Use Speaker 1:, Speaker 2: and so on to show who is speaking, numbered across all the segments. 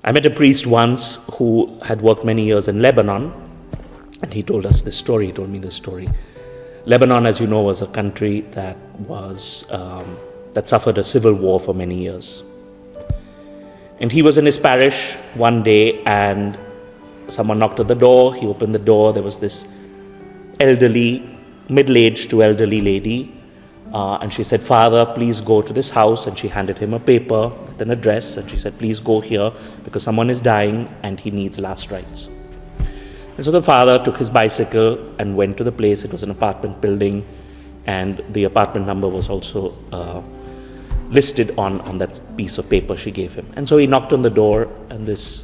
Speaker 1: I met a priest once who had worked many years in Lebanon, and he told us this story. He told me this story. Lebanon, as you know, was a country that suffered a civil war for many years. And he was in his parish one day, and someone knocked at the door. He opened the door. There was this elderly, middle-aged to elderly lady, and she said, "Father, please go to this house." And she handed him a paper with an address, and she said, "Please go here because someone is dying and he needs last rites." And so the father took his bicycle and went to the place. It was an apartment building, and the apartment number was also listed on that piece of paper she gave him. And so he knocked on the door, and this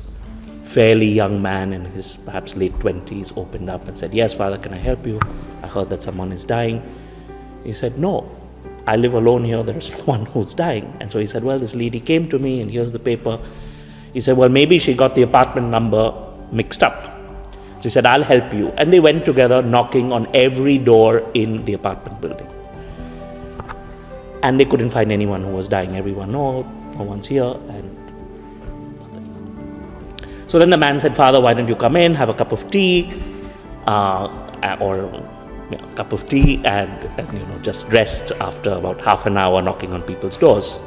Speaker 1: fairly young man in his perhaps late 20s opened up and said, "Yes, Father, can I help you? I heard that someone is dying." He said, "No, I live alone here. There is no one who's dying." And so he said, "Well, this lady came to me and here's the paper." He said, "Well, maybe she got the apartment number mixed up." So he said, "I'll help you." And they went together knocking on every door in the apartment building. And they couldn't find anyone who was dying. Everyone, no one's here, and nothing. So then the man said, "Father, why don't you come in, have a cup of tea, and just rest after about half an hour knocking on people's doors."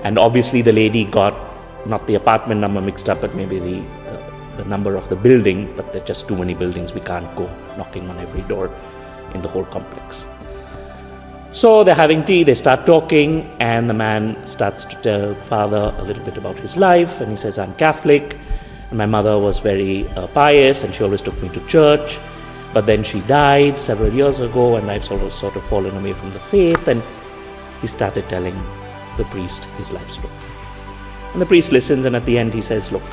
Speaker 1: And obviously the lady got not the apartment number mixed up, but maybe the number of the building, but there are just too many buildings. We can't go knocking on every door in the whole complex. So they're having tea, they start talking, and the man starts to tell Father a little bit about his life, and he says, "I'm Catholic, and my mother was very pious, and she always took me to church, but then she died several years ago, and I've sort of fallen away from the faith." And he started telling the priest his life story. And the priest listens, and at the end he says, "Look,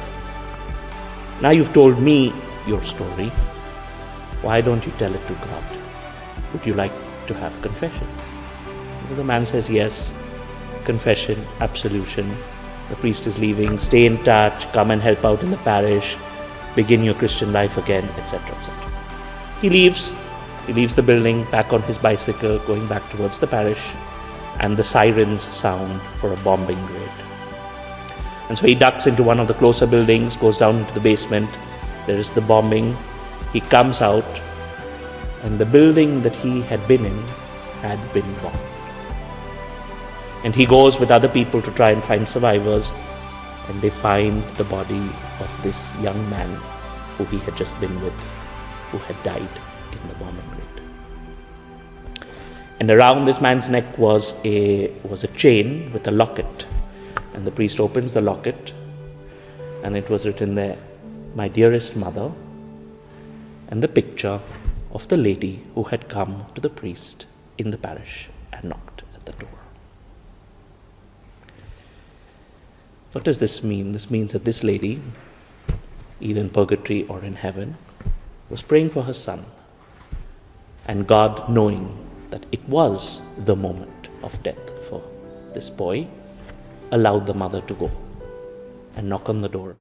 Speaker 1: now you've told me your story, why don't you tell it to God? Would you like to have confession?" So the man says, "Yes, confession, absolution. The priest is leaving, stay in touch, come and help out in the parish, begin your Christian life again, etc., etc." He leaves the building, back on his bicycle, going back towards the parish, and the sirens sound for a bombing raid. And so he ducks into one of the closer buildings, goes down into the basement. There is the bombing. He comes out, and the building that he had been in had been bombed. And he goes with other people to try and find survivors, and they find the body of this young man who he had just been with, who had died in the bombing raid. And around this man's neck was a chain with a locket. And the priest opens the locket, and it was written there, "My dearest mother," and the picture of the lady who had come to the priest in the parish and knocked at the door. What does this mean? This means that this lady, either in purgatory or in heaven, was praying for her son, and God, knowing that it was the moment of death for this boy, allowed the mother to go and knock on the door.